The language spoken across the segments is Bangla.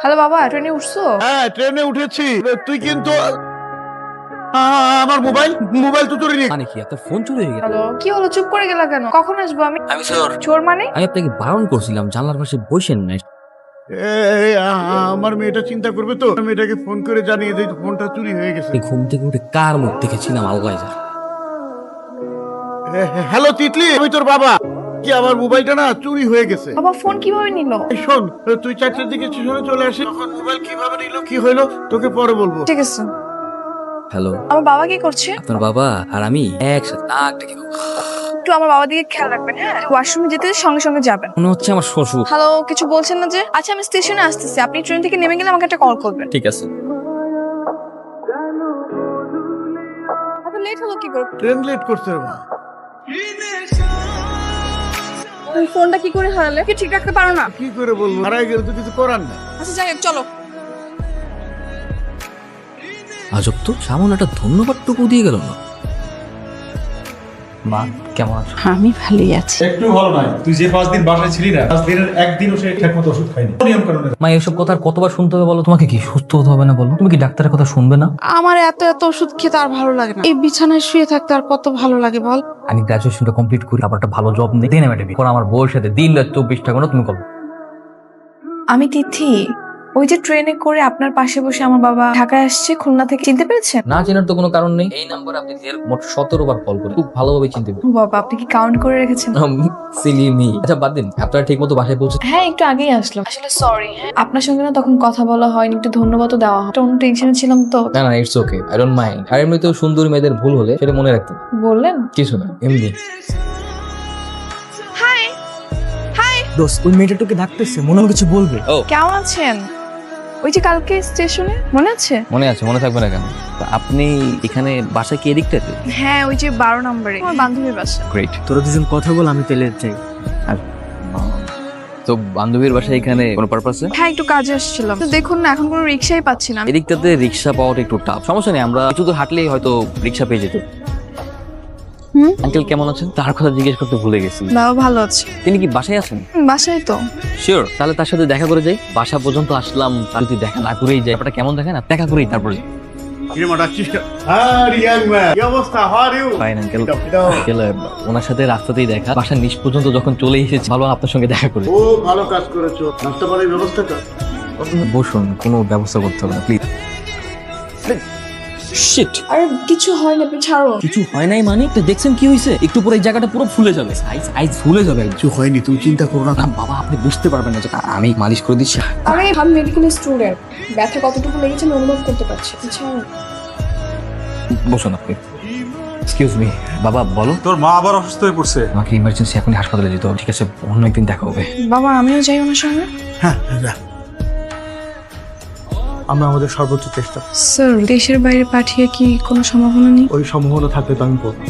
হ্যালো বাবা, ট্রেনে উঠছো? হ্যাঁ ট্রেনে উঠেছি। তুই কিন্তু আমার মোবাইল মোবাইল তো চুরি মানে কি আপনার ফোন চুরি হয়ে গেল? হ্যালো, কি হলো? চুপ করে গেলা কেন? কখন আসবো আমি? আমি স্যার, চোর মানে? আমি আপনাকে বারণ করছিলাম জানলার পাশে বসেন না। আমার মেয়েটা চিন্তা করবে তো, মেয়েটাকে ফোন করে জানিয়ে দিই ফোনটা চুরি হয়ে গেছে। আপনি ঘুম থেকে উঠে কার মুখ দেখেছিলাম আলগায় যা। হ্যালো তিতলি, আমি তোর বাবা। কি আমার মোবাইলটা না চুরি হয়ে গেছে। বাবা ফোন কিভাবে নিল? এই শোন, তুই 4টার দিকে স্টেশনে চলে আসিস। তখন মোবাইল কিভাবে নিল কি হইলো তোকে পরে বলবো। ঠিক আছে। হ্যালো, আমার বাবা কি করছে? আপনার বাবা আর আমি একসাথে নাক ডেকে একটু আমার বাবার দিকে খেয়াল রাখবেন, হ্যাঁ? ওয়াশরুমে যেতে সঙ্গে সঙ্গে যাবেন। মনে হচ্ছে আমার শ্বশুর। হ্যালো, কিছু বলছেন না যে? আচ্ছা আমি স্টেশনে আসতেছি, আপনি ট্রেন থেকে নেমে গেলে আমাকে একটা কল করবেন। ঠিক আছে। এত লেট হলো কি করে? ট্রেন লেট করছে রে মা। তুমি ফোনটা কি করে হারালে? কি ঠিক রাখতে পারো না? কি করে বলবো, হারাই গেলে তো কিছু করার না। আচ্ছা যাই হোক, চলো। আজব তো, সামনে একটা ধন্যবাদটুকু দিয়ে গেল না। মা কেমন আছো? আমি ভালোই আছি। একটু ভালো নয়। তুই যে 5 দিন বাসায় ছিলি না, 5 দিনের একদিনও সে ঠিক মতো ওষুধ খায়নি নিয়ম কানুনের। মা এসব কথা আর কতবার শুনতে হবে বলো? তোমাকে কি সুস্থ হতে হবে না বলো? তুমি কি ডাক্তারের কথা শুনবে না? আমার এত এত ওষুধ খেতে আর ভালো লাগে না। এই বিছানায় শুয়ে থাকতে আর কত ভালো লাগে বল। আমি গ্রাজুয়েশনটা কমপ্লিট করি, আবার একটা ভালো জব নিই, দেন আমি একটা বিয়ে করবো। আমার বউয়ের সাথে দিন রাত 24টা ঘন্টা তুমি করো। আমি তিথি, ওই যে ট্রেনে করে আপনার পাশে বসে আমার বাবা ঢাকায় আসছে খুলনা থেকে, চিনতে পেরেছেন? না চেনার তো কোনো কারণ নেই। এই নাম্বারে আপনি মোট 17 বার কল করে খুব ভালোভাবে চিনতে ও বাবা, আপনি কি কাউন্ট করে রেখেছেন? Silly me. আচ্ছা বাদ দিন, আপনারা ঠিক মতো বাসায় পৌঁছে? হ্যাঁ, একটু আগেই আসলাম। আসলে সরি, হ্যাঁ আপনার সঙ্গে না তখন কথা বলা হয়নি, একটু ধন্যবাদও দেওয়া হয়। অন্য টেনশনে ছিলাম তো। না না, it's okay, I don't mind. আর এমনিতেও সুন্দরী মেয়েদের ভুল হলে সেটা মনে রাখতে হবে। বললেন? কিছু না, এমনি। হাই হাই, দোস্ত ওই মেয়েটাকে ডাকতেছে, মনে হয় কিছু বলবে। ও কেমন আছেন? ওই যে কালকে স্টেশনে, মনে আছে? মনে আছে, মনে থাকবে না কেন? তা আপনি এখানে বাসায় কি এদিকটাতে? হ্যাঁ, ওই যে 12 নম্বরে আমার বান্ধবীর বাসা। গ্রেট। তোরা দুজন কথা বল, আমি তেলে যাই। তো বান্ধবীর বাসায় এখানে কোনো পারপাসে? হ্যাঁ, একটু কাজে আসছিলাম। তো দেখুন না, এখন কোনো রিক্সাই পাচ্ছি না। এদিকটাতে রিক্সা পাওয়াটা একটু টাফ। সমস্যা নেই, আমরা কিছু দূর হাঁটলেই হয়তো রিক্সা পেয়ে যেত। হুম? আঙ্কেল কেমন আছেন? তার কথা জিজ্ঞেস করতে ভুলে গেছি। বাবা ভালো আছে। তিনি কি বাসায় আছেন? বাসায় তো। শিওর, তাহলে তার সাথে দেখা করে যাই। বাসা পর্যন্ত আসলাম, তার যদি দেখা না করেই যাই, ব্যাপারটা কেমন দেখে না, দেখা করেই তারপরে যাই। কিরে মা ডাকছিস কেন? হ্যাঁ ইয়াং ম্যান, কি অবস্থা? How are you? Fine uncle. Uncle, ওনার সাথে রাস্তাতেই দেখা, বাসার নিচ পর্যন্ত যখন চলে এসেছি, ভালো আপনার সঙ্গে দেখা করে। ও ভালো কাজ করেছো, নাস্তা পানির ব্যবস্থা কর। বসুন, কোনো ব্যবস্থা করতে হবে না প্লিজ। শিট, আরে কিছু হয় না, আপনি ছাড়ো। কিছু হয় নাই মানে? তো দেখছেন কি হয়েছে? একটু পরে এই জায়গাটা পুরো ফুলে যাবে, আইস ফুলে যাবে। কিছু হয়নি, তুমি চিন্তা করো না। না বাবা, আপনি বুঝতে পারবেন না যে আমি মালিশ করে দিচ্ছি। আমি মেডিকেল স্টুডেন্ট, ব্যথা কতটুকু লেগেছে আমি অনুভব করতে পারছি। ছাড়ো। বসুন আপনি। এক্সকিউজ মি, বাবা বলো। তোর মা আবার অসুস্থ হয়ে পড়ছে। আমাকে ইমার্জেন্সি এখনই হাসপাতালে যেতে হবে। ঠিক আছে, অন্য একদিন দেখা হবে। বাবা আমিও যাই ওনার সঙ্গে। হ্যাঁ যা। আমরা আমাদের সর্বোচ্চ চেষ্টা, স্যার, দেশের বাইরে পাঠিয়ে কি কোনো সম্ভাবনা নেই? ওই সম্ভাবনা থাকলে তো আমি করবো।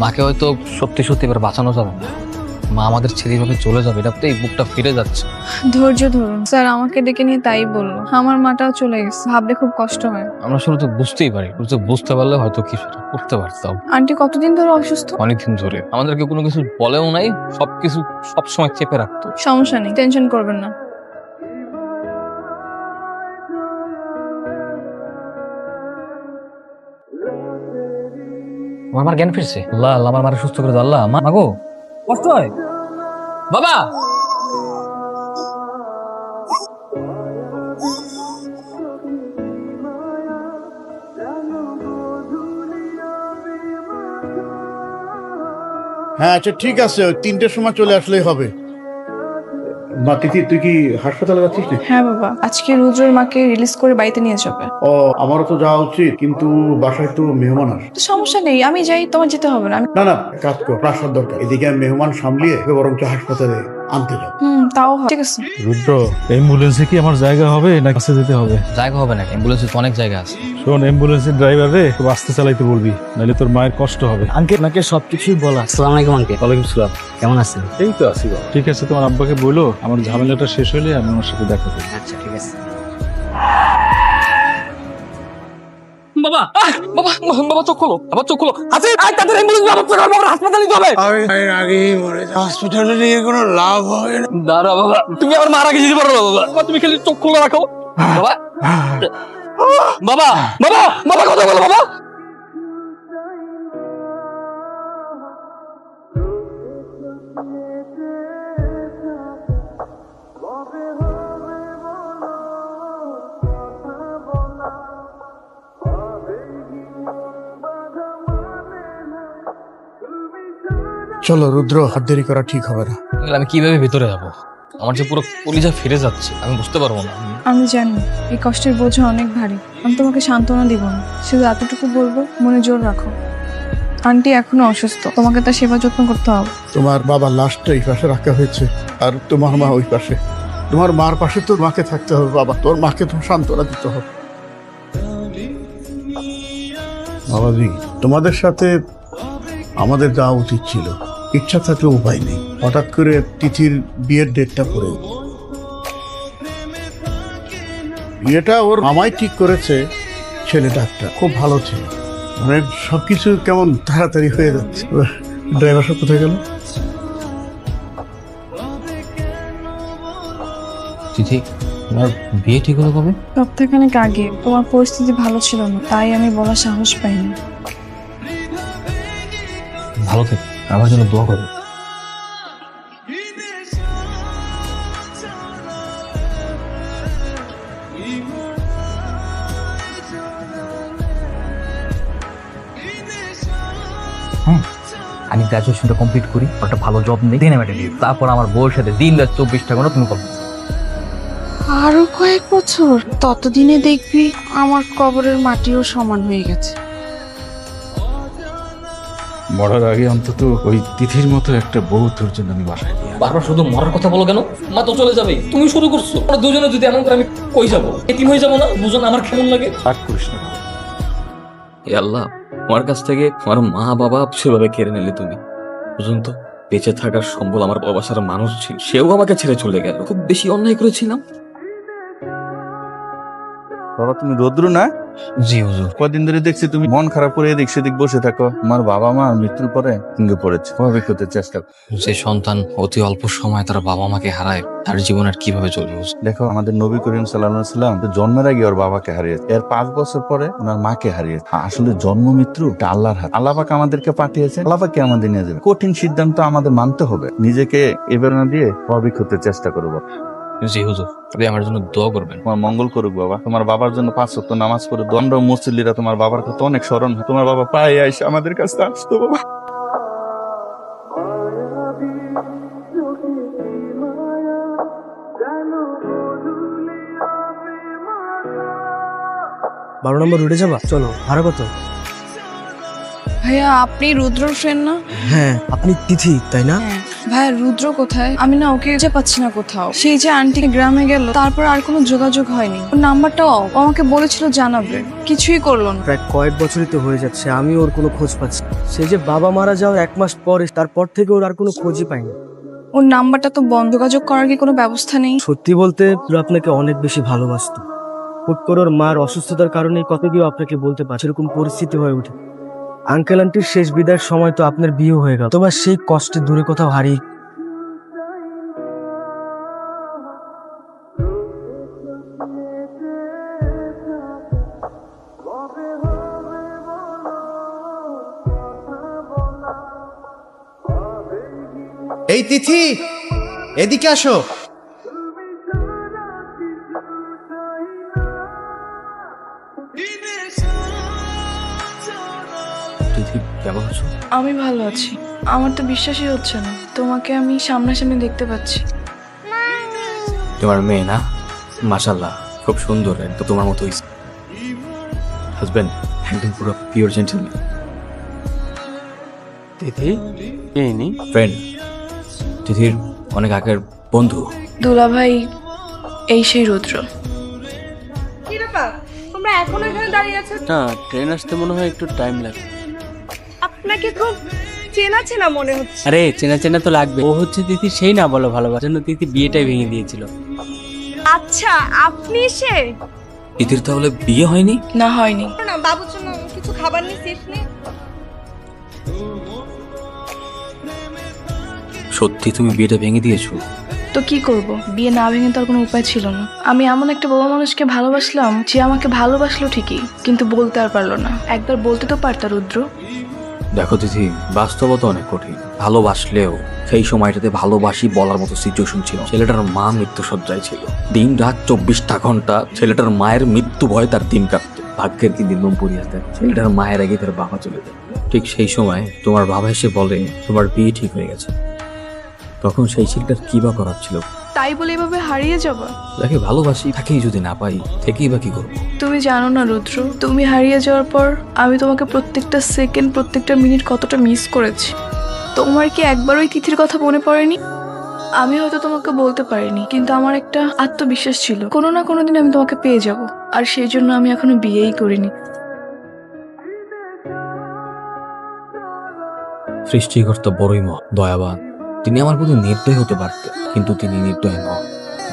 মাকে হয়তো সত্যি সত্যি এবার বাঁচানো যাবে না। মা আমাদের ছেড়ে এইভাবে চলে যাবে, এটা তো এই বুকটা ফিরে যাচ্ছে। ধৈর্য ধরুন স্যার, আমাকে ডেকে নিয়ে তাই বললো। আমার মাটাও চলে গেছে, ভাবলে খুব কষ্ট হয়। আমরা শুরু তো বুঝতেই পারি, তো বুঝতে পারলে হয়তো কিছুটা করতে পারতাম। আন্টি কতদিন ধরে অসুস্থ? অনেকদিন ধরে আমাদেরকে কোনো কিছু বলেও নাই, সবকিছু সবসময় চেপে রাখতো। সমস্যা নেই, টেনশন করবেন না। আমার জ্ঞান ফিরছে। আল্লাহ আল্লাহ, আমার মারা সুস্থ করে দাও আল্লাহ। মা গো, কষ্ট হয় বাবা। হ্যাঁ আচ্ছা ঠিক আছে, ওই 3টের সময় চলে আসলেই হবে। মা তিথি, তুই কি হাসপাতালে যাচ্ছিস না? হ্যাঁ বাবা, আজকে রুদ্রের মাকে রিলিজ করে বাড়িতে নিয়ে যাবে। ও আমারও তো যাওয়া উচিত, কিন্তু বাসায় তো মেহমান আসে। তো সমস্যা নেই, আমি যাই, তোমার যেতে হবে না। না না, কাজ কর, প্রাসাদ দরকার। এদিকে আমি মেহমান সামলিয়ে বরঞ্চ হাসপাতালে আনতে যাব। তাও হয়। ঠিক আছে। রুদ্র, অ্যাম্বুলেন্সে কি আমার জায়গা হবে না কাছে যেতে হবে? জায়গা হবে না, অ্যাম্বুলেন্সে তো অনেক জায়গা আছে। শোন, অ্যাম্বুলেন্সের ড্রাইভারে খুব আস্তে চালাইতে বলবি, নাহলে তোর মায়ের কষ্ট হবে। আঙ্কেল নাকি সবকিছুই বলা। আসসালামু আলাইকুম আঙ্কেল। ওয়ালাইকুম সালাম, কেমন আছেন? এই তো আছি বাবা। ঠিক আছে, তোমার আব্বাকে বলো আমার ঝামেলাটা শেষ হলে আমি ওনার সাথে দেখা করবো। আচ্ছা ঠিক আছে। বাবা বাবা বাবা বাবা চোখ খোলো, বাবা চোখ খোলো। আসিফ তাদের অ্যাম্বুলেন্স ব্যবস্থা কর, বাবার হাসপাতালে নিতে হবে। আগেই মরে হসপিটালে নিয়ে কোনো লাভ হবে না। দাঁড়া বাবা, তুমি আমার মারা গেছি পারো না বাবা। বাবা, তুমি খালি চোখ খুলে রাখো বাবা। বাবা বাবা বাবা কথা বলো বাবা। চলো রুদ্র, হাত দেরি করা ঠিক হবে না। তাহলে আমি কিভাবে ভিতরে যাবো? আমার যে পুরো কলিজা ফিরে যাচ্ছে, আমি বুঝতে পারবো না। আমি জানি এই কষ্টের বোঝা অনেক ভারী। আমি তোমাকে সান্ত্বনা দিব না, শুধু এতটুকু বলবো, মনে জোর রাখো। আন্টি এখনো অসুস্থ, তোমাকে তার সেবা যত্ন করতে হবে। তোমার বাবার লাশটা এই পাশে রাখা হয়েছে, আর তোমার মা ওই পাশে। তোমার মার পাশে তোর মাকে থাকতে হবে বাবা, তোর মাকে তো সান্ত্বনা দিতে হবে। বাবাজি, তোমাদের সাথে আমাদের যাওয়া উচিত ছিল, ইচ্ছা থাকলে উপায় নেই। হঠাৎ করে তিথির বিয়ের ডেটটা পড়ে, বিয়েটা ওর মামাই ঠিক করেছে। ছেলেটা একটা খুব ভালো ছেলে, মানে সবকিছু কেমন তাড়াতাড়ি হয়ে যাচ্ছে। ড্রাইভার সব কোথায় গেল? তিথি, তোমার বিয়ে ঠিক হলো কবে? সপ্তাহখানেক আগে। তোমার পরিস্থিতি ভালো ছিল না, তাই আমি বলার সাহস পাইনি। ভালো থেকে আমার জন্য দোয়া করো। আমি গ্রাজুয়েশনটা কমপ্লিট করি, একটা ভালো জব নেই, দিনে মেটে দিই, তারপর আমার বউয়ের সাথে দিন রাত 24টা ঘন্টা তুমি করবে। আরো কয়েক বছর, ততদিনে দেখবি আমার কবরের মাটিও সমান হয়ে গেছে। মরার আগে অন্তত ওই তিথির মতো একটা বউ তোর জন্য আমি বাসায় নিয়ে আসবো। বারবার শুধু মরার কথা বলো কেন? মা তো চলে যাবে, তুমি শুরু করছো। আমরা দুজনে যদি এমন করে, আমি কই যাবো? এতিম হয়ে যাবো না? দুজন আমার কেমন লাগে? রাগ করিস না। এ আল্লাহ, আমার কাছ থেকে আমার মা বাবা সেভাবে কেড়ে নিলে তুমি। বুঝুন তো, বেঁচে থাকার সম্বল আমার বাবা সারা মানুষ ছিল, সেও আমাকে ছেড়ে চলে গেল। খুব বেশি অন্যায় করেছিলাম। বাবা, তুমি রৌদ্র না? জি হুজুর। কদিন ধরে দেখছি তুমি মন খারাপ করে এদিক সেদিক বসে থাকো। আমার বাবা মা মৃত্যুর পরে ভেঙে পড়েছে, স্বাভাবিক হতে চেষ্টা করো। যে সন্তান অতি অল্প সময় তার বাবা মাকে হারায়, তার জীবন আর কিভাবে চলবে? দেখো, আমাদের নবী করিম সাল্লাল্লাহু আলাইহি সাল্লাম জন্মের আগে ওর বাবাকে হারিয়েছে, এর 5 বছর পরে ওনার মাকে হারিয়েছে। আসলে জন্ম মৃত্যু এটা আল্লাহর হাতে। আল্লাহ পাক আমাদেরকে পাঠিয়েছেন, আল্লাহ পাক আমাদের নিয়ে যাবে। কঠিন সিদ্ধান্ত আমাদের মানতে হবে, নিজেকে এবার না দিয়ে স্বাভাবিক হতে চেষ্টা করবো। জি হুজুর, আপনি আমার জন্য দোয়া করবেন। তোমার মঙ্গল করুক বাবা। তোমার বাবার জন্য 5 ওয়াক্ত নামাজ পড়ে দণ্ড মুসল্লিরা তোমার বাবার কথা অনেক স্মরণ হয়। তোমার বাবা প্রায় আইসা আমাদের কাছে আসতো বাবা। বারো নম্বর রুটে যাবা? চলো, ভাড়া কত? ভাইয়া, আপনি রুদ্রর ফ্রেন্ড না? হ্যাঁ, আপনি তিথি তাই না? হ্যাঁ। ভাইয়া, রুদ্র কোথায়? আমি না ওকে খুঁজে পাচ্ছি না কোথাও। সেই যে আন্টি গ্রামে গেল, তারপর আর কোনো যোগাযোগ হয়নি। ওর নাম্বারটাও ও আমাকে বলেছিল জানাবে, কিছুই করলো না। প্রায় কয়েক বছরই তো হয়ে যাচ্ছে, আমি ওর কোনো খোঁজ পাচ্ছি না। সে যে বাবা মারা যাওয়ার 1 মাস পরে, তারপর থেকে ওর আর কোনো খোঁজই পাইনি। ওর নাম্বারটা তো বন্ধ, যোগাযোগ করার কি কোনো ব্যবস্থা নেই? সত্যি বলতে ও আপনাকে অনেক বেশি ভালোবাসতো। হুট করে ওর মার অসুস্থতার কারণে কত কেউ আপনাকে বলতে পারছে, এরকম পরিস্থিতি হয়ে ওঠে। আঙ্কেল আন্টির শেষ বিদায়ের সময় তো আপনার বিয়ে হয়ে গেল, তোমার সেই কষ্টে দূরে কোথাও হারিয়ে। এই তিথি, এদিকে আসো। তিথি, কেমন আছো? আমি ভালো আছি। আমার তো বিশ্বাসই হচ্ছে না, তোমাকে আমি সামনাসামনি দেখতে পাচ্ছি। তোমার মেয়ে না? মাশাআল্লাহ, খুব সুন্দর, একদম তোমার মতোই। হাজবেন্ড একদম পুরো পিওর জেন্টলম্যান। তিথি এই নি ফ্রেন্ড, তিথির অনেক আগের বন্ধু। দুলা ভাই, এই সেই রুদ্র। কি ব্যাপার, তোমরা এখনো এখানে দাঁড়িয়ে আছো? না, ট্রেন আসতে মনে হয় একটু টাইম লাগবে। আপনাকে খুব চেনা চেনা মনে হচ্ছে। আরে চেনা চেনা তো লাগবে, ও হচ্ছে তিথি সেই না বলো ভালোবাসার জন্য তিথি বিয়েটাই ভেঙে দিয়েছিল। আচ্ছা, আপনি সে? তিথির তাহলে বিয়ে হয়নি? না, হয়নি। না, বাবুর জন্য খাবার নি চিপস নি। সত্যি তুমি বিয়েটা ভেঙে দিয়েছো? তো কি করব, বিয়ে না ভেঙে তো আর কোনো উপায় ছিল না। আমি এমন একটা বাবা মানুষকে ভালোবাসলাম যে আমাকে ভালোবাসলো ঠিকই, কিন্তু বলতে আর পারলো না। একবার বলতে তো পারতা রুদ্র। দেখো তিথি, বাস্তবতা অনেক কঠিন। ভালোবাসলেও সেই সময়টাতে ভালোবাসি বলার মতো সিচুয়েশন ছিল। ছেলেটার মা মৃত্যুসজ্জায় ছিল। দিন রাত 24টা ঘন্টা ছেলেটার মায়ের মৃত্যু ভয়ে তার দিন কাটতো। ভাগ্যের কি নির্মম পরিহাস দেয়, ছেলেটার মায়ের আগে তার বাবা চলে যায়। ঠিক সেই সময় তোমার বাবা এসে বলে তোমার বিয়ে ঠিক হয়ে গেছে। তখন সেই ছেলেটার কি বা করার ছিল? তাই বলে এভাবে হারিয়ে যাবা? যাকে ভালোবাসি তাকেই যদি না পাই, থেকেই বা কি করবো? তুমি জানো না রুদ্র, তুমি হারিয়ে যাওয়ার পর আমি তোমাকে প্রত্যেকটা সেকেন্ড, প্রত্যেকটা মিনিট কতটা মিস করেছি। তোমার কি একবার ওই তিথির কথা মনে পড়েনি? আমি হয়তো তোমাকে বলতে পারিনি, কিন্তু আমার একটা আত্মবিশ্বাস ছিল কোনো না কোনো দিন আমি তোমাকে পেয়ে যাব। আর সেই জন্য আমি এখনো বিয়েই করিনি। সৃষ্টিকর্তা বড়ই দয়াবান। তিনি আমার প্রতি নির্দয় হতে পারতেন, কিন্তু তিনি নির্দয় নন।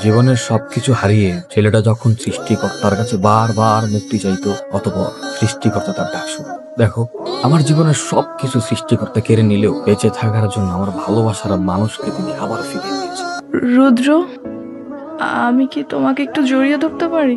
জীবনের সবকিছু হারিয়ে ছেলেটা যখন সৃষ্টিকর্তার কাছে বারবার মুক্তি চাইতো, অতঃপর সৃষ্টিকর্তা তার ডাক শুনে। দেখো, আমার জীবনের সবকিছু সৃষ্টিকর্তা কেড়ে নিলেও বেঁচে থাকার জন্য আমার ভালোবাসার মানুষকে তিনি আবার ফিরিয়ে দিয়েছেন। রুদ্র, আমি কি তোমাকে একটু জড়িয়ে ধরতে পারি?